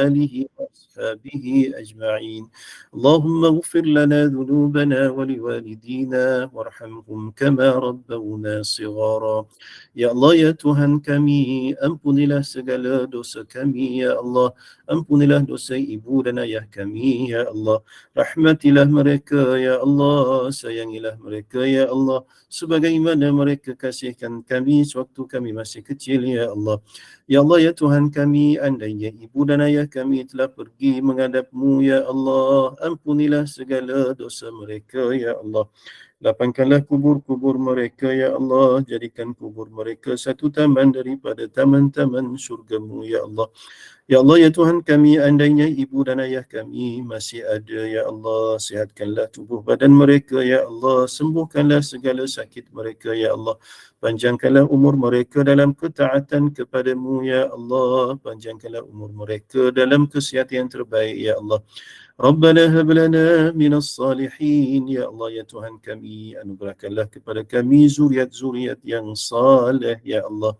آله وأصحابه أجمعين. اللهم اغفر لنا ذنوبنا ولوالدينا وارحمهم كما ربونا صغارا. Ya Allah, ya Tuhan kami, ampunilah segala dosa kami, ya Allah. Ampunilah dosa ibu dan ayah kami, ya Allah. Rahmatilah mereka, ya Allah. Sayangilah mereka, ya Allah. Sebagaimana mereka kasihkan kami sewaktu kami masih kecil, ya Allah. Ya Allah, ya Tuhan kami, andainya ibu dan ayah kami telah pergi menghadap-Mu, ya Allah, ampunilah segala dosa mereka, ya Allah. Lapangkanlah kubur-kubur mereka, ya Allah. Jadikan kubur mereka satu taman daripada taman-taman syurga-Mu, ya Allah. Ya Allah, ya Tuhan kami, andainya ibu dan ayah kami masih ada, ya Allah, sihatkanlah tubuh badan mereka, ya Allah. Sembuhkanlah segala sakit mereka, ya Allah. Panjangkanlah umur mereka dalam ketaatan kepada-Mu, ya Allah. Panjangkanlah umur mereka dalam kesihatan yang terbaik, ya Allah. Rabbana hab lana minas salihin, ya Allah, ya Tuhan kami, anugerahkanlah kepada kami zuriat-zuriat yang saleh, ya Allah.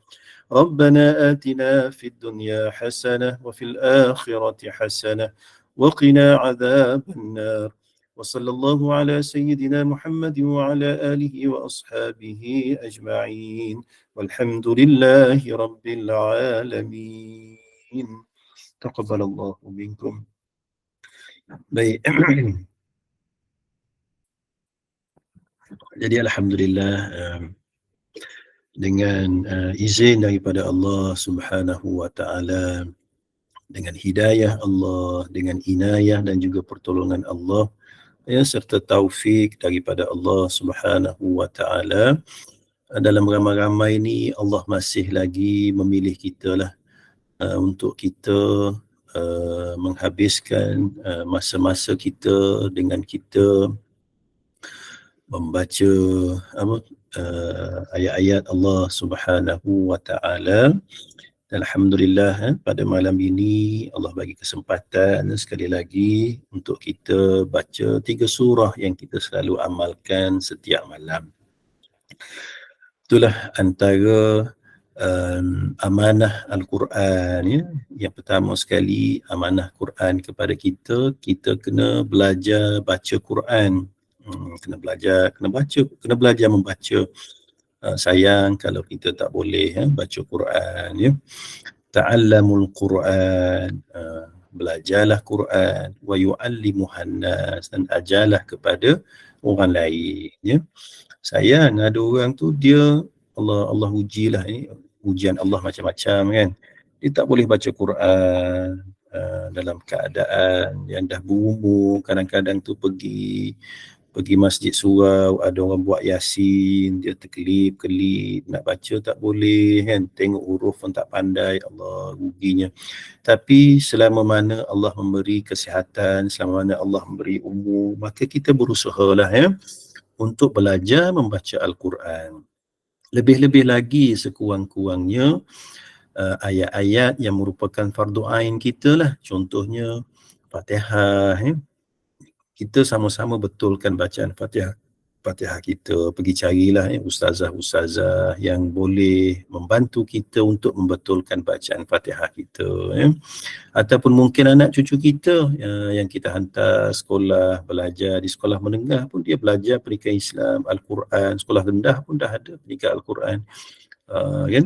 ربنا آتنا في الدنيا حسنة وفي الآخرة حسنة وقنا عذاب النار وصلى الله على سيدنا محمد وعلى آله وأصحابه أجمعين والحمد لله رب العالمين. تقبل الله منكم. Baik. Jadi alhamdulillah, dengan izin daripada Allah Subhanahu wa taala, dengan hidayah Allah, dengan inayah dan juga pertolongan Allah, ya, serta taufik daripada Allah Subhanahu wa taala, dalam ramai-ramai ni Allah masih lagi memilih kita lah, untuk kita menghabiskan masa-masa kita dengan kita membaca ayat-ayat Allah Subhanahu wa taala. Alhamdulillah, pada malam ini Allah bagi kesempatan sekali lagi untuk kita baca 3 surah yang kita selalu amalkan setiap malam. Itulah antara amanah Al-Quran, ya. Yang pertama sekali, amanah Quran kepada kita, kita kena belajar baca Quran. Kena belajar membaca. Sayang kalau kita tak boleh baca Quran, ya. Ta'allamul Quran, belajarlah Quran, wa yu'allimuhan nas, dan ajarlah kepada orang lain, ya. Sayang ada orang tu dia Allah ujilah, ujian Allah macam-macam kan. Dia tak boleh baca Quran dalam keadaan yang dah berumur, kadang-kadang tu pergi masjid surau, ada orang buat yasin, dia terkelip-kelip, nak baca tak boleh kan, tengok huruf pun tak pandai, Allah ruginya. Tapi selama mana Allah memberi kesihatan, selama mana Allah memberi umur, maka kita berusahalah, ya, untuk belajar membaca Al-Quran. Lebih-lebih lagi sekurang-kurangnya ayat-ayat yang merupakan fardu ain kita lah, contohnya Fatihah, ya. Kita sama-sama betulkan bacaan Fatihah kita, pergi carilah ustazah-ustazah yang boleh membantu kita untuk membetulkan bacaan Fatihah kita, ya. Ataupun mungkin anak cucu kita yang kita hantar sekolah, belajar di sekolah menengah pun dia belajar pendidikan Islam, Al-Quran, sekolah rendah pun dah ada pendidikan Al-Quran, kan.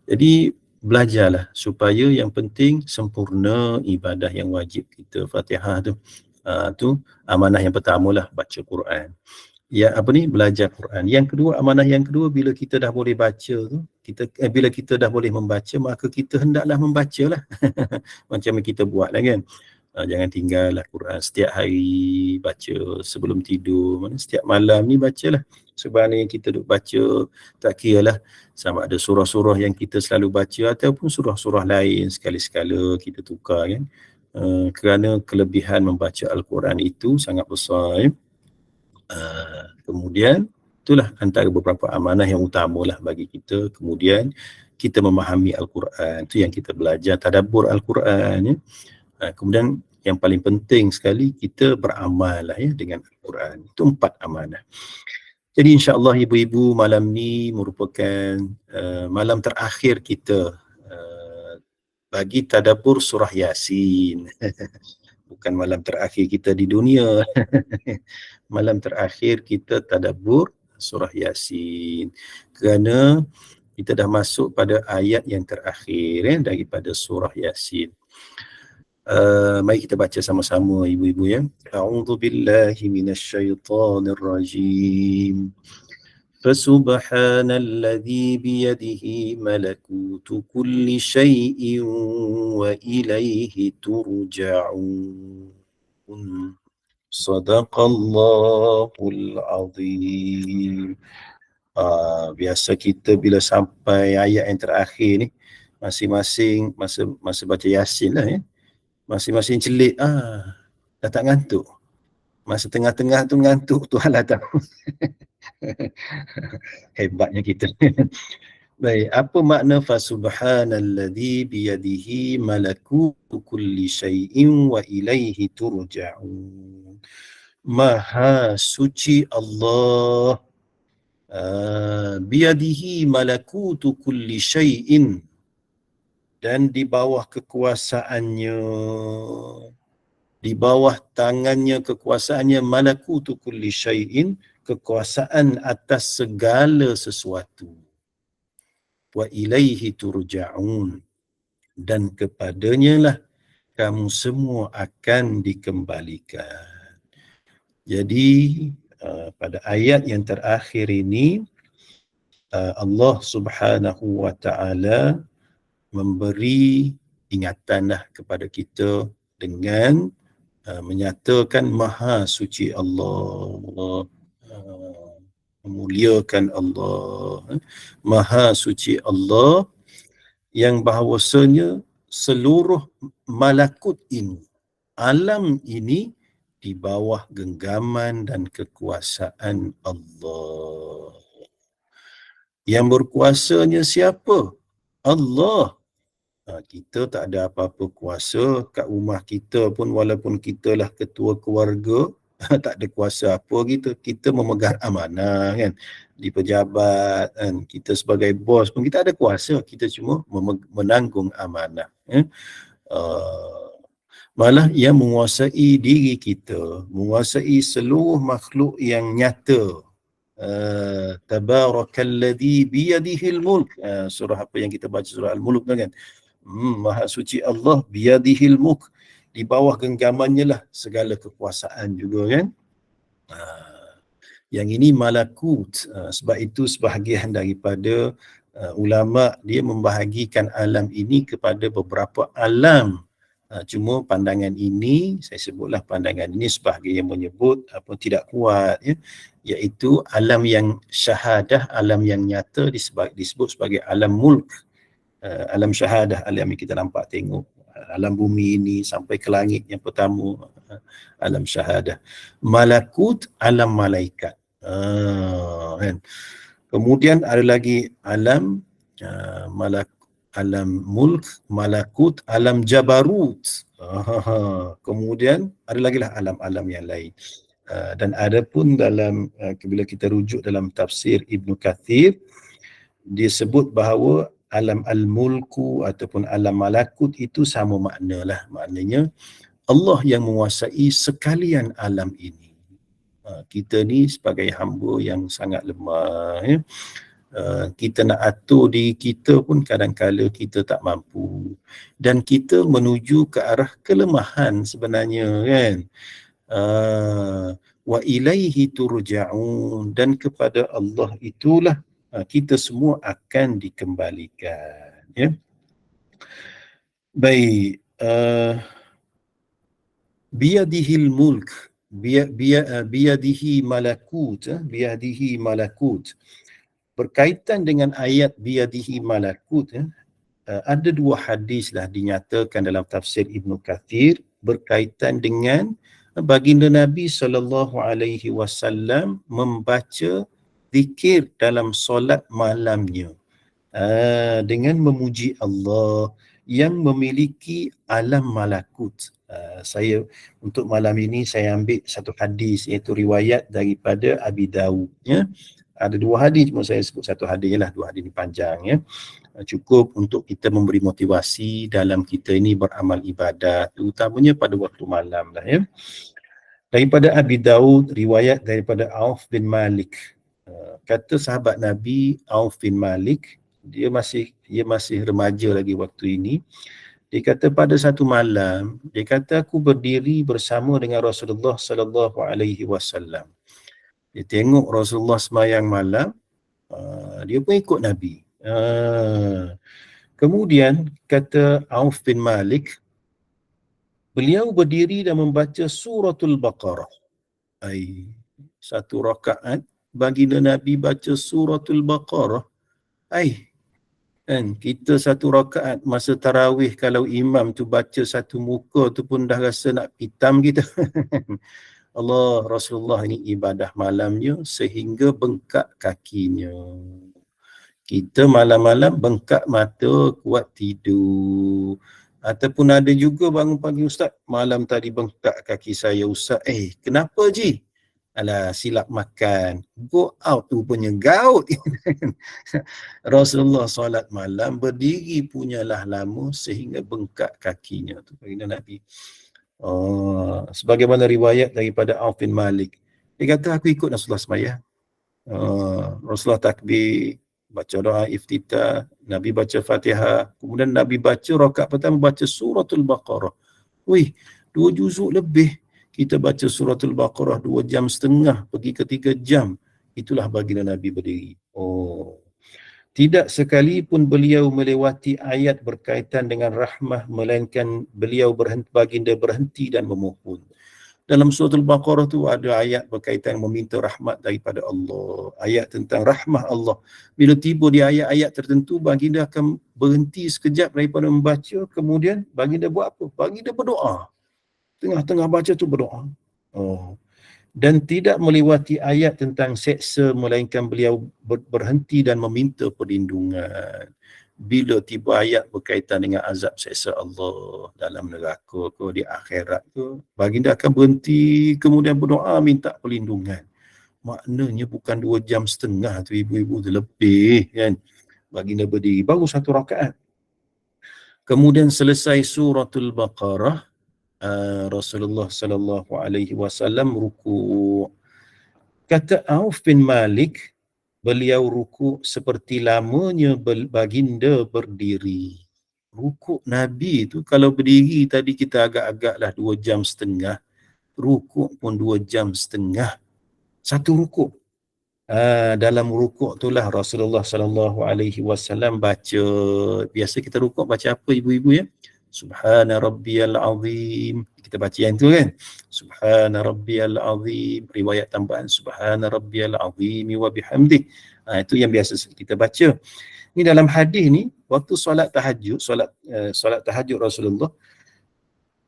Jadi belajarlah supaya yang penting sempurna ibadah yang wajib kita, Fatihah tu. Tu amanah yang pertama lah, baca Quran. Ya, belajar Quran. Yang kedua, amanah yang kedua, bila kita dah boleh baca tu, bila kita dah boleh membaca, maka kita hendaklah membacalah. Macam yang kita buat lah kan. Jangan tinggallah Quran setiap hari, baca sebelum tidur, setiap malam ni bacalah. Sebenarnya kita duk baca, tak kira lah sama ada surah-surah yang kita selalu baca ataupun surah-surah lain, sekali-sekala kita tukar kan. Kerana kelebihan membaca Al-Quran itu sangat besar, ya. Kemudian itulah antara beberapa amanah yang utamalah bagi kita. Kemudian kita memahami Al-Quran, itu yang kita belajar tadabbur Al-Quran, ya. Kemudian yang paling penting sekali, kita beramal lah, ya, dengan Al-Quran. Itu 4 amanah. Jadi insya-Allah ibu-ibu, malam ni merupakan malam terakhir kita bagi tadabbur surah Yasin. Bukan malam terakhir kita di dunia. Malam terakhir kita tadabbur surah Yasin. Kerana kita dah masuk pada ayat yang terakhir daripada surah Yasin. Mari kita baca sama-sama ibu-ibu ya. A'udzu billahi minasyaitonir rajim. فسبحان الذي بيده ملكوت كل شيء وإليه ترجعون صدق الله العظيم. Biasa kita bila sampai ayat yang terakhir ni, masing-masing masa baca Yasin lah ya, masing-masing celik, dah tak ngantuk. Masa tengah-tengah tu ngantuk, Tuhan lah tahu. Hebatnya kita. Baik, apa makna fasubhanalladzi biyadihi malakutu kulli syai'in wa ilaihi turja'un. Maha suci Allah, biyadihi malakutu kulli syai'in, dan di bawah kekuasaannya, di bawah tangannya kekuasaannya, malakutu kulli syai'in, kekuasaan atas segala sesuatu. Wa ilaihi turja'un, dan kepadanya lah kamu semua akan dikembalikan. Jadi pada ayat yang terakhir ini Allah Subhanahu wa ta'ala memberi ingatanlah kepada kita dengan menyatakan maha suci Allah, memuliakan Allah, maha suci Allah, yang bahawasanya seluruh malakut ini, alam ini di bawah genggaman dan kekuasaan Allah. Yang berkuasanya siapa? Allah. Kita tak ada apa-apa kuasa kat rumah kita pun, walaupun kita lah ketua keluarga, tak ada kuasa apa kita memegang amanah kan, di pejabat kan, kita sebagai bos pun kita ada kuasa, kita cuma menanggung amanah. Malah yang menguasai diri kita, menguasai seluruh makhluk yang nyata. Tabarakalladzi biyadihil mulk. Surah apa yang kita baca, surah Al-Mulk kan. Maha suci Allah, biyadihil mulk, di bawah genggamannya lah segala kekuasaan juga kan. Yang ini malakut. Sebab itu sebahagian daripada ulama dia membahagikan alam ini kepada beberapa alam. Cuma pandangan ini, saya sebutlah pandangan ini sebahagian yang menyebut tidak kuat ya, iaitu alam yang syahadah, alam yang nyata disebut sebagai alam mulk. Alam syahadah, alam yang kita nampak tengok, alam bumi ini sampai ke langit yang pertama, alam syahadah. Malakut, alam malaikat. Kan? Kemudian ada lagi alam alam mulk, malakut, alam jabarut. Kemudian ada lagi lah alam-alam yang lain. Dan ada pun dalam bila kita rujuk dalam tafsir Ibnu Kathir, dia sebut bahawa alam al-mulku ataupun alam malakut itu sama makna lah. Maknanya Allah yang menguasai sekalian alam ini. Kita ni sebagai hamba yang sangat lemah ya. Kita nak atur diri kita pun kadang-kala kita tak mampu, dan kita menuju ke arah kelemahan sebenarnya kan. Wa ilaihi turja'un, dan kepada Allah itulah kita semua akan dikembalikan ya. Baik, biyadihil mulk, biyadihi malakut, biyadihi malakut. Berkaitan dengan ayat biyadihi malakut, ada dua hadis lah dinyatakan dalam tafsir Ibnu Kathir berkaitan dengan baginda Nabi SAW membaca zikir dalam solat malamnya dengan memuji Allah yang memiliki alam malakut. Saya untuk malam ini saya ambil satu hadis, iaitu riwayat daripada Abi Dawud ya. Ada 2 hadis, cuma saya sebut 1 hadis lah, 2 hadis ni panjang ya. Cukup untuk kita memberi motivasi dalam kita ini beramal ibadat, terutamanya pada waktu malam lah ya. Daripada Abi Daud, riwayat daripada Auf bin Malik. Kata sahabat Nabi Auf bin Malik, dia masih remaja lagi waktu ini. Dia kata pada satu malam, dia kata aku berdiri bersama dengan Rasulullah sallallahu alaihi wasallam. Dia tengok Rasulullah sembahyang malam, dia pun ikut Nabi. Kemudian kata Auf bin Malik, beliau berdiri dan membaca suratul Baqarah. Satu rakaat baginda Nabi baca suratul Baqarah. Kan kita satu rakaat masa tarawih, kalau imam tu baca satu muka tu pun dah rasa nak pitam kita. Allah, Rasulullah ini ibadah malamnya sehingga bengkak kakinya. Kita malam-malam bengkak mata, kuat tidur. Ataupun ada juga bangun pagi, Ustaz, malam tadi bengkak kaki saya, Ustaz. Kenapa Ji? Alah, silap makan. Go out rupanya gaut. Rasulullah solat malam berdiri punyalah lama sehingga bengkak kakinya tu. Baginda Nabi. Sebagaimana riwayat daripada Auf bin Malik. Dia kata aku ikut Rasulullah sembahyang. Rasulullah takbir, baca doa iftitah, Nabi baca Fatihah, kemudian Nabi baca rakaat pertama baca suratul Baqarah. 2 juzuk lebih. Kita baca suratul Baqarah 2 jam setengah, pergi ke 3 jam. Itulah baginda Nabi berdiri. Tidak sekalipun beliau melewati ayat berkaitan dengan rahmah, melainkan beliau baginda berhenti dan memohon. Dalam suratul Baqarah tu ada ayat berkaitan meminta rahmat daripada Allah, ayat tentang rahmah Allah. Bila tiba di ayat-ayat tertentu, baginda akan berhenti sekejap daripada membaca, kemudian baginda buat apa? Baginda berdoa. Tengah-tengah baca tu berdoa. Dan tidak melewati ayat tentang seksa, melainkan beliau berhenti dan meminta perlindungan. Bila tiba ayat berkaitan dengan azab seksa Allah dalam neraka ke di akhirat ke, baginda akan berhenti kemudian berdoa minta perlindungan. Maknanya bukan 2 jam setengah tu ibu-ibu tu, lebih kan. Baginda berdiri baru 1 rakaat. Kemudian selesai suratul Baqarah, Rasulullah sallallahu alaihi wasallam rukuk. Kata Auf bin Malik, beliau rukuk seperti lamanya baginda berdiri. Rukuk Nabi tu kalau berdiri tadi kita agak-agaklah 2 jam setengah, rukuk pun 2 jam setengah. Satu rukuk. Dalam rukuk itulah Rasulullah sallallahu alaihi wasallam baca, biasa kita rukuk baca apa ibu-ibu ya? Subhana rabbiyal azim. Kita baca yang tu kan? Subhana rabbiyal azim. Riwayat tambahan Subhana rabbiyal azim wa bihamdih. Itu yang biasa kita baca. Ni dalam hadis ni, waktu solat tahajud, solat tahajud Rasulullah,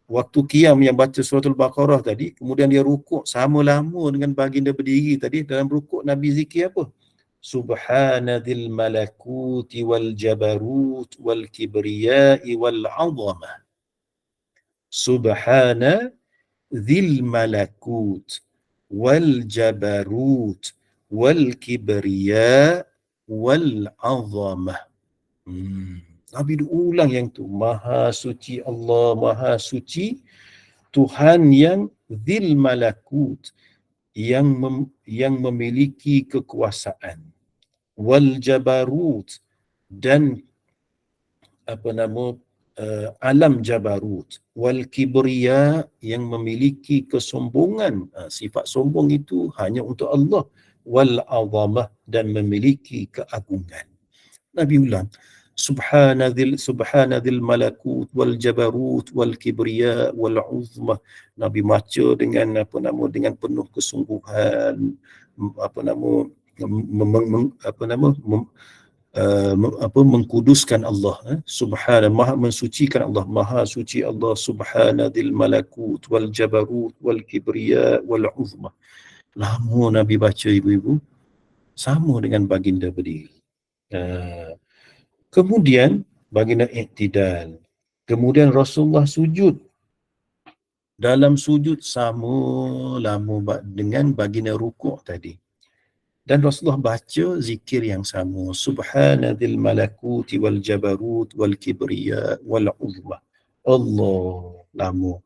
waktu qiyam yang baca suratul Baqarah tadi, kemudian dia rukuk sama lama dengan baginda berdiri tadi. Dalam rukuk Nabi zikir apa? Subhanadzil malakuti wal jabarut wal kibriyai wal azamah. Subhanadzil malakut wal jabarut wal kibriya wal azamah. Nabi ulang yang tu. Maha suci Allah, maha suci Tuhan yang dzil malakut, yang memiliki kekuasaan, wal jabarut, dan alam jabarut, wal kibriya, yang memiliki kesombongan. Sifat sombong itu hanya untuk Allah. Wal azamah, dan memiliki keagungan. Nabi ulang, Subhanadzil malakut wal jabarut wal kibriya wal uzmah. Nabi baca dengan dengan penuh kesungguhan, mengkuduskan Allah. Maha mensucikan Allah, maha suci Allah. Subhanadzil malakut wal jabarut wal kibriya wal uzmah. Lama Nabi baca ibu-ibu, sama dengan baginda berdiri. Kemudian baginda iktidal. Kemudian Rasulullah sujud. Dalam sujud sama lama dengan baginda rukuk tadi. Dan Rasulullah baca zikir yang sama, subhanadzil malakuti wal jabarut wal kibriya wal uzma. Allah, lama.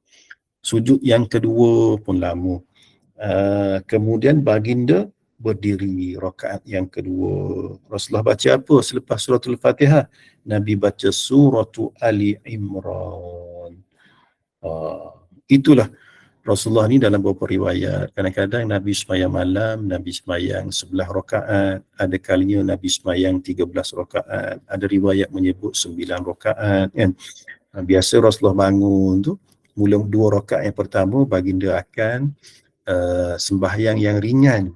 Sujud yang kedua pun lama. Kemudian baginda berdiri rakaat yang kedua. Rasulullah baca apa selepas suratul Fatihah? Nabi baca suratu Ali Imran. Itulah Rasulullah ni dalam beberapa riwayat. Kadang-kadang Nabi sembahyang malam, Nabi sembahyang 11 rakaat. Ada kalinya Nabi sembahyang 13 rakaat. Ada riwayat menyebut 9 rakaat. Kan? Biasa Rasulullah bangun tu, mula 2 rakaat yang pertama, baginda akan sembahyang yang ringan.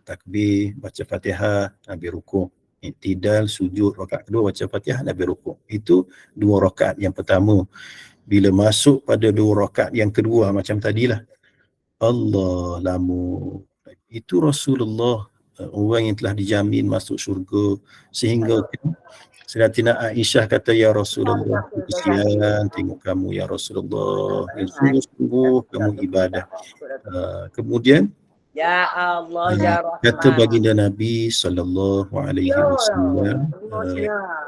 Takbir, baca Fatihah, Nabi rukuk. Iktidal, sujud, rakaat kedua, baca Fatihah, Nabi rukuk. Itu 2 rakaat yang pertama. Bila masuk pada 2 rakaat yang kedua, macam tadilah, Allah, lama. Itu Rasulullah, orang yang telah dijamin masuk syurga, sehingga Sayyidatina Aisyah kata, ya Rasulullah, kesian tengok kamu ya Rasulullah, sungguh-sungguh kamu ibadah. Kemudian Ya Allah, ya Rahman. kata baginda Nabi sallallahu alaihi wasallam,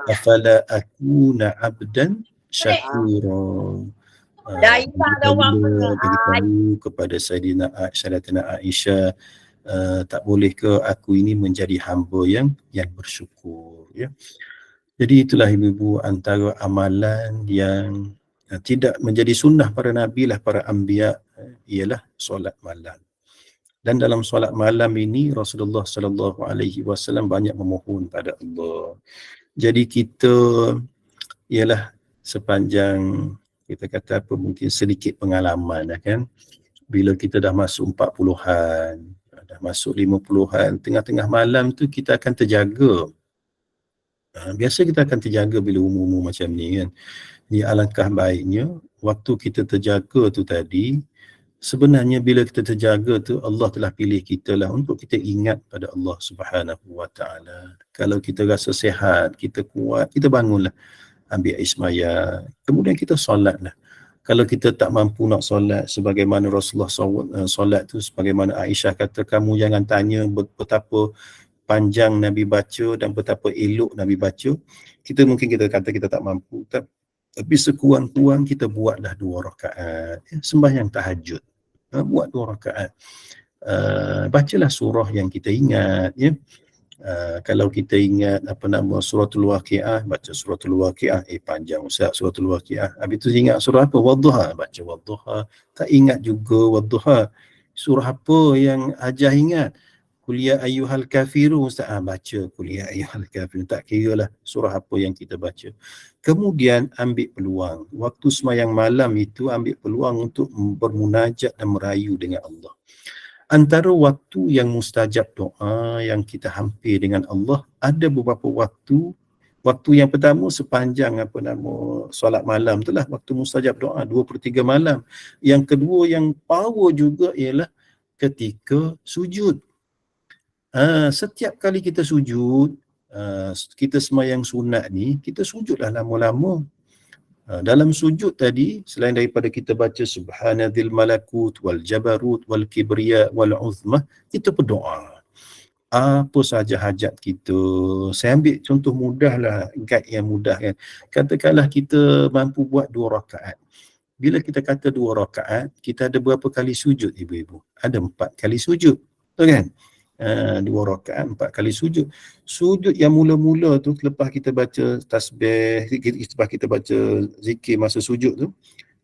afala akuna abdan syakura. Baginda beritahu kepada Sayyidatina Aisyah, tak boleh ke aku ini menjadi hamba yang bersyukur, ya. Jadi itulah ibu-ibu antara amalan yang tidak menjadi sunnah para nabi lah, para anbiya, ialah solat malam. Dan dalam solat malam ini Rasulullah sallallahu alaihi wasallam banyak memohon pada Allah. Jadi kita ialah sepanjang kita kata apa, mungkin sedikit pengalaman kan. Bila kita dah masuk 40-an, dah masuk 50-an, tengah-tengah malam tu kita akan terjaga. Biasa kita akan terjaga bila umur-umur macam ni kan. Jadi alangkah baiknya waktu kita terjaga tu tadi, sebenarnya bila kita terjaga tu, Allah telah pilih kita lah untuk kita ingat pada Allah Subhanahu Wa Taala. Kalau kita rasa sihat, kita kuat, kita bangunlah, ambil air sembahyang, kemudian kita solatlah. Kalau kita tak mampu nak solat sebagaimana Rasulullah solat tu, sebagaimana Aisyah kata, kamu jangan tanya betapa panjang Nabi baca dan betapa elok Nabi baca. Kita kata kita tak mampu, tapi sekurang-kurang kita buatlah 2 rakaat, sembahyang tahajud. Buat 2 rakaat. Bacalah surah yang kita ingat, ya. Kalau kita ingat suratul Waqiah, baca suratul Waqiah. Panjang Ustaz suratul Waqiah. Habis tu ingat surah apa? Wadduha, baca Wadduha. Tak ingat juga Wadduha. Surah apa yang Hajah ingat? Qul ya ayyuhal kafirun, Ustaz, baca Qul ya ayyuhal kafirun. Tak kira lah surah apa yang kita baca. Kemudian ambil peluang, waktu sembahyang malam itu ambil peluang untuk bermunajat dan merayu dengan Allah. Antara waktu yang mustajab doa, yang kita hampir dengan Allah, ada beberapa waktu. Waktu yang pertama sepanjang solat malam tu lah, waktu mustajab doa, 2/3 malam. Yang kedua yang power juga ialah ketika sujud. Setiap kali kita sujud, kita sembahyang sunat ni, kita sujudlah lama-lama. Dalam sujud tadi, selain daripada kita baca subhanadzil malakut wal jabarut wal kibriya wal uzmah, kita berdoa. Apa sahaja hajat kita. Saya ambil contoh mudah lah, guide yang mudah kan. Katakanlah kita mampu buat 2 rakaat. Bila kita kata 2 rakaat, kita ada berapa kali sujud ibu-ibu? Ada 4 kali sujud. Betul kan? 2 rakaat, 4 kali sujud. Sujud yang mula-mula tu, lepas kita baca tasbih, lepas kita baca zikir masa sujud tu,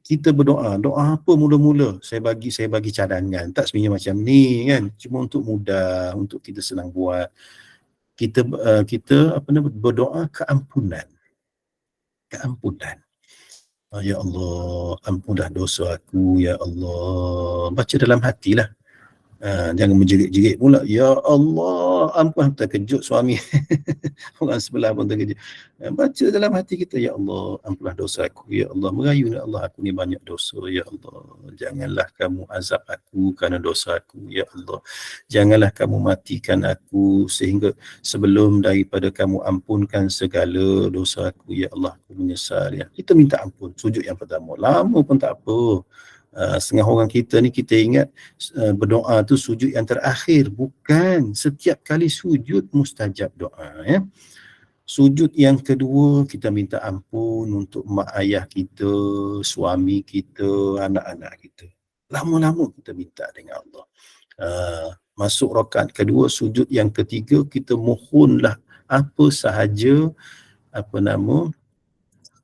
kita berdoa. Doa apa mula-mula? Saya bagi cadangan. Tak sebenarnya macam ni kan. Cuma untuk mudah, untuk kita senang buat. Kita berdoa keampunan. Keampunan. Ya Allah, ampunlah dosa aku, ya Allah. Baca dalam hatilah. Jangan menjerit-jerit pula. Ya Allah, ampun, terkejut suami. Orang sebelah pun terkejut. Baca dalam hati kita, ya Allah, ampunlah dosa aku. Ya Allah, merayu ya Allah, aku ni banyak dosa. Ya Allah, janganlah kamu azab aku kerana dosa aku. Ya Allah, janganlah kamu matikan aku sehingga sebelum daripada kamu ampunkan segala dosa aku. Ya Allah, aku menyesal. Ya. Kita minta ampun. Sujud yang pertama. Lama pun tak apa. Setengah orang kita ni kita ingat berdoa tu sujud yang terakhir. Bukan, setiap kali sujud mustajab doa, ya. Sujud yang kedua, kita minta ampun untuk mak ayah kita, suami kita, anak-anak kita. Lama-lama kita minta dengan Allah. Masuk rakaat kedua, sujud yang ketiga, kita mohonlah apa sahaja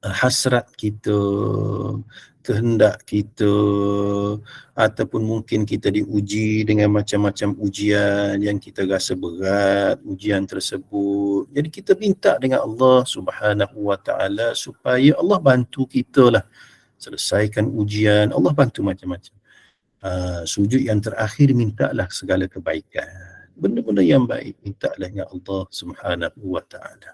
hasrat kita, kehendak kita, ataupun mungkin kita diuji dengan macam-macam ujian yang kita rasa berat, ujian tersebut. Jadi kita minta dengan Allah Subhanahu wa ta'ala supaya Allah bantu kita lah selesaikan ujian. Allah bantu macam-macam. Sujud yang terakhir, mintalah segala kebaikan, benda-benda yang baik, mintalah dengan Allah Subhanahu wa ta'ala.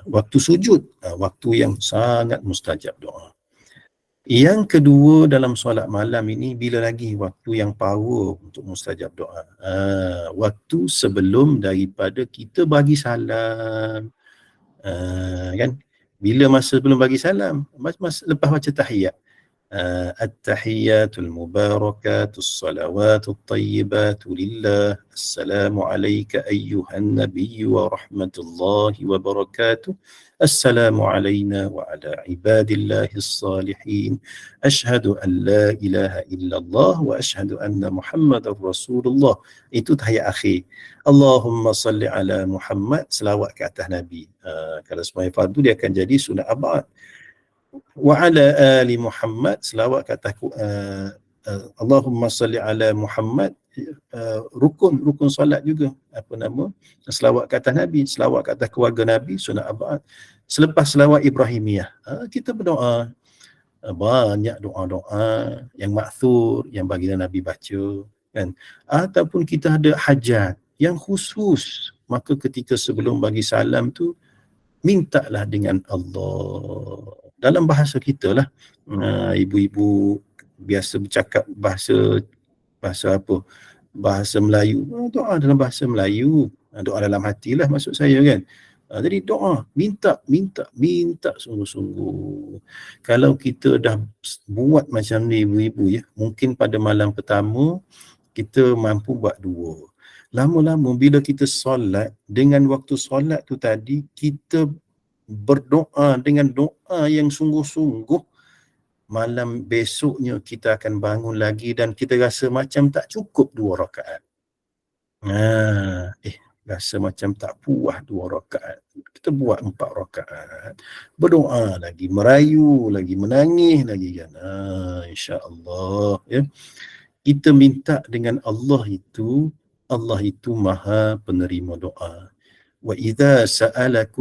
Waktu sujud, waktu yang sangat mustajab doa. Yang kedua dalam solat malam ini, bila lagi waktu yang power untuk mustajab doa? Waktu sebelum daripada kita bagi salam. Kan? Bila masa sebelum bagi salam? Masa lepas baca tahiyat. At-tahiyyatul mubarakatus salawatut tayyibatu lillah. Assalamu alayka ayyuhan nabiyyu wa rahmatullahi wa barakatuh. Assalamu alayna wa ala ibadillahis salihin. Ashhadu an la ilaha illallah wa ashhadu anna Muhammadar Rasulullah. Itu tahiyat akhir. Allahumma salli ala Muhammad, selawat ke atas Nabi. Kalau sembahyang fardu dia akan jadi sunat abad. Wa ala ali Muhammad, selawat kata Allahumma salli ala Muhammad, rukun solat juga, selawat kata Nabi, selawat kata keluarga Nabi, sunat abad. Selepas selawat Ibrahimiyah, kita berdoa. Banyak doa-doa yang ma'thur, yang baginda Nabi baca, kan? Ataupun kita ada hajat yang khusus, maka ketika sebelum bagi salam tu, mintalah dengan Allah. Dalam bahasa kita lah, ibu-ibu biasa bercakap bahasa apa? Bahasa Melayu. Doa dalam bahasa Melayu. Doa dalam hati lah maksud saya, kan. Jadi doa, minta sungguh-sungguh. Kalau kita dah buat macam ni ibu-ibu, ya, mungkin pada malam pertama kita mampu buat 2. Lama-lama bila kita solat, dengan waktu solat tu tadi, kita berdoa dengan doa yang sungguh-sungguh, malam besoknya kita akan bangun lagi dan kita rasa macam tak cukup 2 rakaat. Rasa macam tak puas 2 rakaat. Kita buat 4 rakaat. Berdoa lagi, merayu lagi, menangis lagi, kan. Insya-Allah, ya. Kita minta dengan Allah itu Maha penerima doa. Wa idza sa'alaka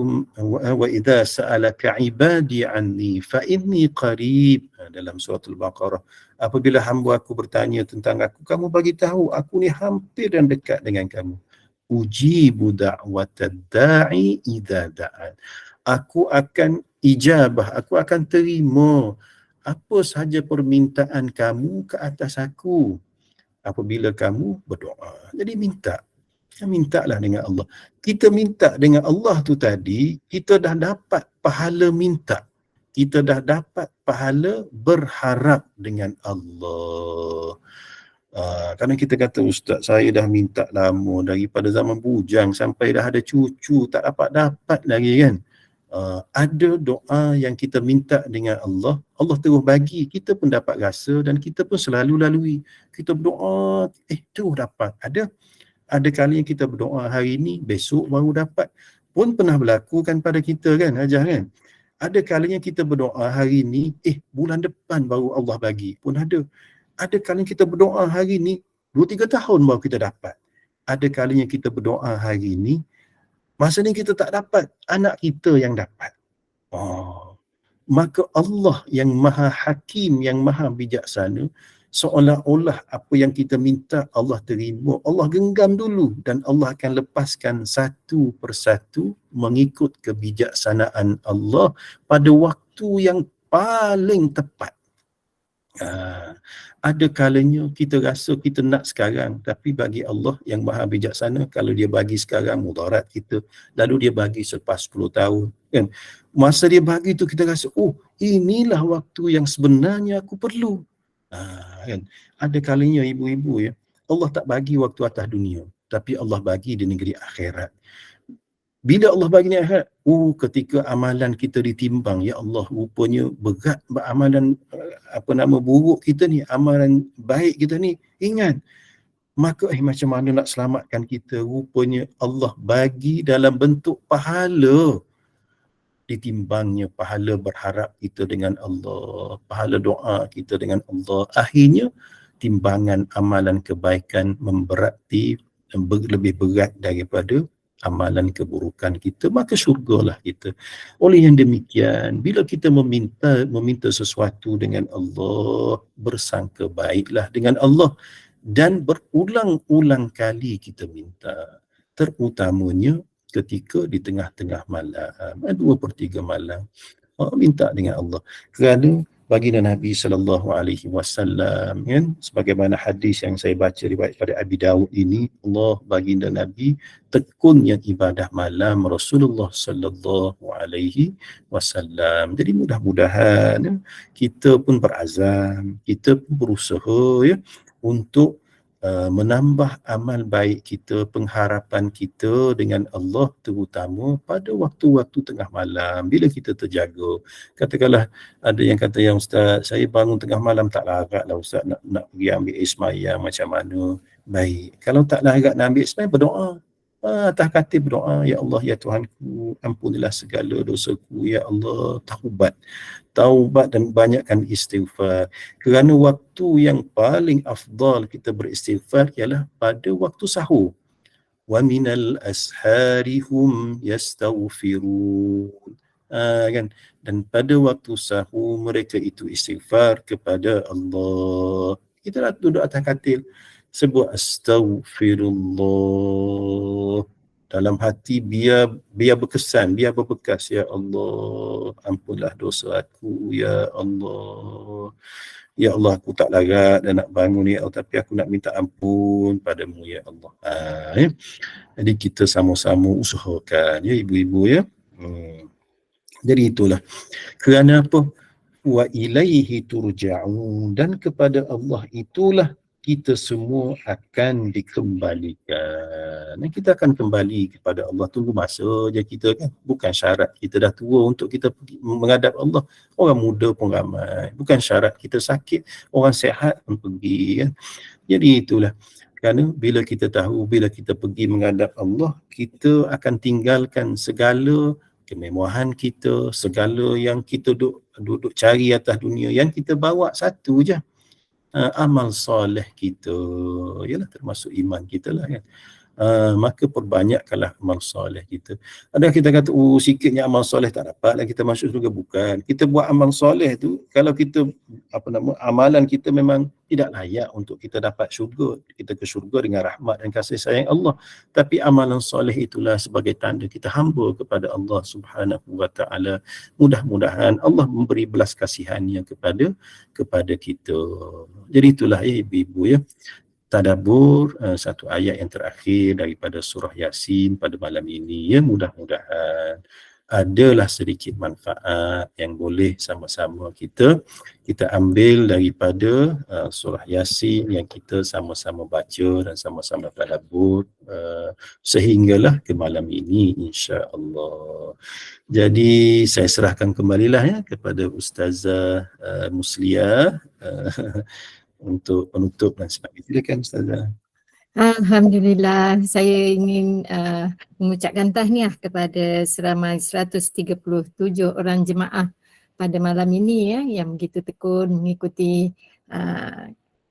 'ibadi 'anni fa inni qarib, dalam surah Al-Baqarah. Apabila hamba aku bertanya tentang aku, kamu bagi tahu aku ni hampir dan dekat dengan kamu. Ujibu da'watad da'i idza da'an. Aku akan ijabah, aku akan terima apa sahaja permintaan kamu ke atas aku apabila kamu berdoa. Jadi mintalah dengan Allah. Kita minta dengan Allah tu tadi, kita dah dapat pahala minta. Kita dah dapat pahala berharap dengan Allah. Kadang kita kata, Ustaz, saya dah minta lama, daripada zaman bujang sampai dah ada cucu, tak dapat lagi, kan. Ada doa yang kita minta dengan Allah, Allah terus bagi, kita pun dapat rasa dan kita pun selalu lalui. Kita berdoa, terus dapat. Ada kali yang kita berdoa hari ni, besok baru dapat. Pun pernah berlaku kan pada kita, kan, Hajah, kan. Ada kalinya kita berdoa hari ni, bulan depan baru Allah bagi, pun ada. Ada kalinya kita berdoa hari ni, 2-3 tahun baru kita dapat. Ada kalinya kita berdoa hari ni, masa ni kita tak dapat, anak kita yang dapat. Maka Allah yang Maha Hakim, yang Maha Bijaksana, seolah-olah apa yang kita minta Allah terima, Allah genggam dulu dan Allah akan lepaskan satu persatu mengikut kebijaksanaan Allah pada waktu yang paling tepat. Ada kalanya kita rasa kita nak sekarang, tapi bagi Allah yang Maha Bijaksana, kalau dia bagi sekarang mudarat kita, lalu dia bagi selepas 10 tahun, kan. Masa dia bagi tu kita rasa, inilah waktu yang sebenarnya aku perlu. Kan? Ada kalanya ibu-ibu ya, Allah tak bagi waktu atas dunia, tapi Allah bagi di negeri akhirat. Bila Allah bagi ni akhirat, ketika amalan kita ditimbang, ya Allah, rupanya berat amalan buruk kita ni, amalan baik kita ni, ingat, maka macam mana nak selamatkan kita? Rupanya Allah bagi dalam bentuk pahala. Ditimbangnya pahala berharap kita dengan Allah, pahala doa kita dengan Allah. Akhirnya timbangan amalan kebaikan memberati, lebih berat daripada amalan keburukan kita, maka syurgalah kita. Oleh yang demikian, bila kita meminta sesuatu dengan Allah, bersangka baiklah dengan Allah, dan berulang-ulang kali kita minta, terutamanya ketika di tengah-tengah malam, 2/3 malam, minta dengan Allah. Kerana baginda Nabi SAW, kan, sebagaimana hadis yang saya baca riwayat pada Abi Daud ini, Allah, baginda Nabi, tekunnya ibadah malam Rasulullah SAW. Jadi mudah-mudahan ya, kita pun berazam, kita pun berusaha ya untuk menambah amal baik kita, pengharapan kita dengan Allah, terutama pada waktu-waktu tengah malam bila kita terjaga. Katakanlah ada yang kata, yang Ustaz, saya bangun tengah malam tak larat lah Ustaz, nak pergi ambil air semayang macam mana. Baik, kalau tak larat nak ambil semayang, berdoa. Atas katil berdoa, ya Allah, ya Tuhanku, ampunilah segala dosaku, ya Allah, taubat dan banyakkan istighfar. Kerana waktu yang paling afdal kita beristighfar ialah pada waktu sahur. Wa minal ashari hum yastaghfirun. Kan? Dan pada waktu sahur mereka itu istighfar kepada Allah. Kita nak duduk atas katil, sebut astaghfirullah dalam hati, biar berkesan, biar berbekas, ya Allah, ampunlah dosa aku, ya Allah. Ya Allah, aku tak larat dan nak bangun, ya Allah, tapi aku nak minta ampun padamu, ya Allah. Jadi kita sama-sama usahakan, ya ibu-ibu, ya. Jadi itulah. Kerana apa? Wa ilaihi turja'un, dan kepada Allah itulah kita semua akan dikembalikan. Dan kita akan kembali kepada Allah. Tunggu masa je kita, kan. Bukan syarat kita dah tua untuk kita pergi menghadap Allah. Orang muda pun ramai. Bukan syarat kita sakit, orang sihat pun pergi, kan. Jadi itulah. Kerana bila kita tahu, bila kita pergi menghadap Allah, kita akan tinggalkan segala kemewahan kita, segala yang kita duduk cari atas dunia. Yang kita bawa satu je, amal soleh kita, ialah termasuk iman kita lah, kan. Maka perbanyakkanlah amal soleh kita. Ada kita kata, sikitnya amal soleh tak dapat lah kita masuk surga. Bukan. Kita buat amal soleh tu, kalau kita amalan kita memang tidak layak untuk kita dapat syurga, kita ke syurga dengan rahmat dan kasih sayang Allah. Tapi amalan soleh itulah sebagai tanda kita hamba kepada Allah Subhanahu wa ta'ala. Mudah-mudahan Allah memberi belas kasihannya kepada kita. Jadi itulah, ya ibu-ibu, ya, tadabbur satu ayat yang terakhir daripada surah Yasin pada malam ini, ya. Mudah-mudahan adalah sedikit manfaat yang boleh sama-sama kita ambil daripada surah Yasin yang kita sama-sama baca dan sama-sama tadabbur sehinggalah ke malam ini, insya-Allah. Jadi saya serahkan kembalilah, ya, kepada Ustazah Musliah untuk penutup dan sebagainya. Silakan Ustazah. Alhamdulillah, saya ingin mengucapkan tahniah kepada seramai 137 orang jemaah pada malam ini, ya, yang begitu tekun mengikuti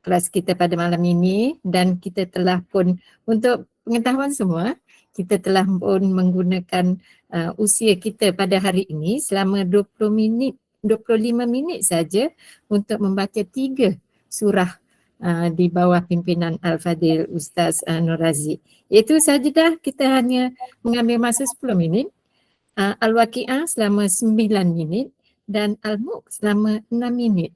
kelas kita pada malam ini. Dan kita telah pun, untuk pengetahuan semua, kita telah pun menggunakan usia kita pada hari ini selama 25 minit saja untuk membaca 3 surah di bawah pimpinan Al-Fadil Ustaz Nur Razi. Itu saja dah, kita hanya mengambil masa 10 minit, Al-Waqi'ah selama 9 minit dan Al-Mulk selama 6 minit.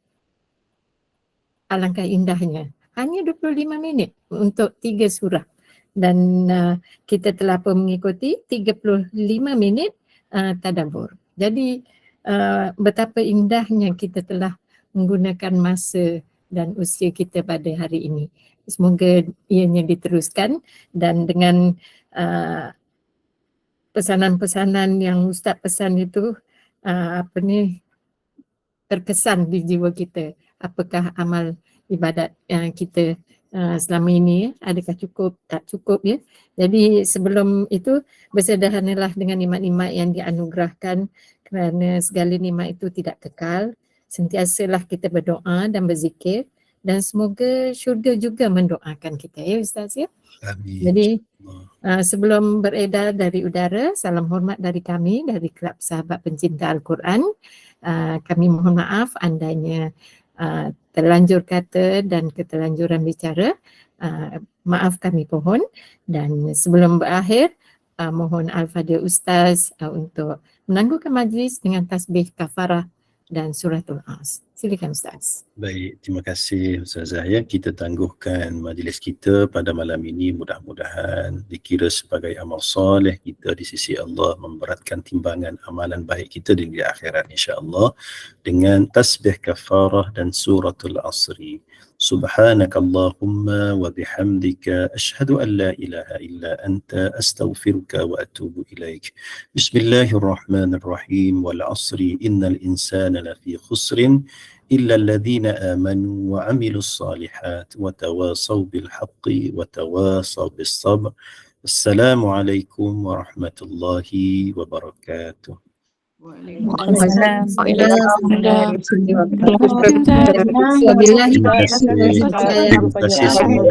Alangkah indahnya, hanya 25 minit untuk 3 surah. Dan kita telah pun mengikuti 35 minit tadabbur. Jadi betapa indahnya kita telah menggunakan masa dan usia kita pada hari ini. Semoga ianya diteruskan dan dengan pesanan-pesanan yang Ustaz pesan itu terkesan di jiwa kita. Apakah amal ibadat yang kita selama ini, adakah cukup, tak cukup ya. Jadi sebelum itu bersederhanalah dengan nikmat-nikmat yang dianugerahkan, kerana segala nikmat itu tidak kekal. Sentiasalah kita berdoa dan berzikir dan semoga syurga juga mendoakan kita ya Ustaz ya. Amin. Jadi sebelum beredar dari udara, salam hormat dari kami dari Kelab Sahabat Pencinta Al-Quran. Kami mohon maaf andainya terlanjur kata dan keterlanjuran bicara. Maaf kami pohon. Dan sebelum berakhir, mohon Al-Fadhil Ustaz untuk menangguhkan majlis dengan tasbih kafarah dan suratul As. Silakan Ustaz. Baik, terima kasih Ustazah ya. Kita tangguhkan majlis kita pada malam ini, mudah-mudahan dikira sebagai amal soleh kita di sisi Allah, memberatkan timbangan amalan baik kita di akhirat insya-Allah dengan tasbih kafarah dan suratul Asri. Subhanakallahumma wa bihamdika asyhadu an la ilaha illa anta astaghfiruka wa atubu ilaik. Bismillahirrahmanirrahim. Wal 'asri innal insana lafi khusrin illa alladhina amanu wa 'amilus shalihat wa tawasaw bil haqqi wa tawasaw bis sabr. Assalamualaikum warahmatullahi wabarakatuh. Waalaikumsalam. Terima kasih semua.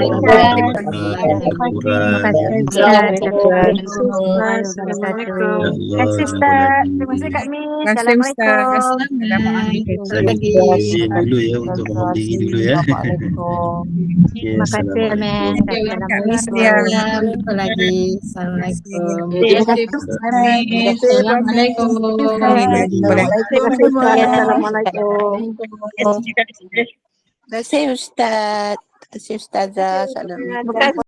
Dulu ya untuk mohon diri dulu ya. Terima kasih. Assalamualaikum. Assalamualaikum. Terima kasih Ustaz. Terima kasih Ustazah. Assalamualaikum.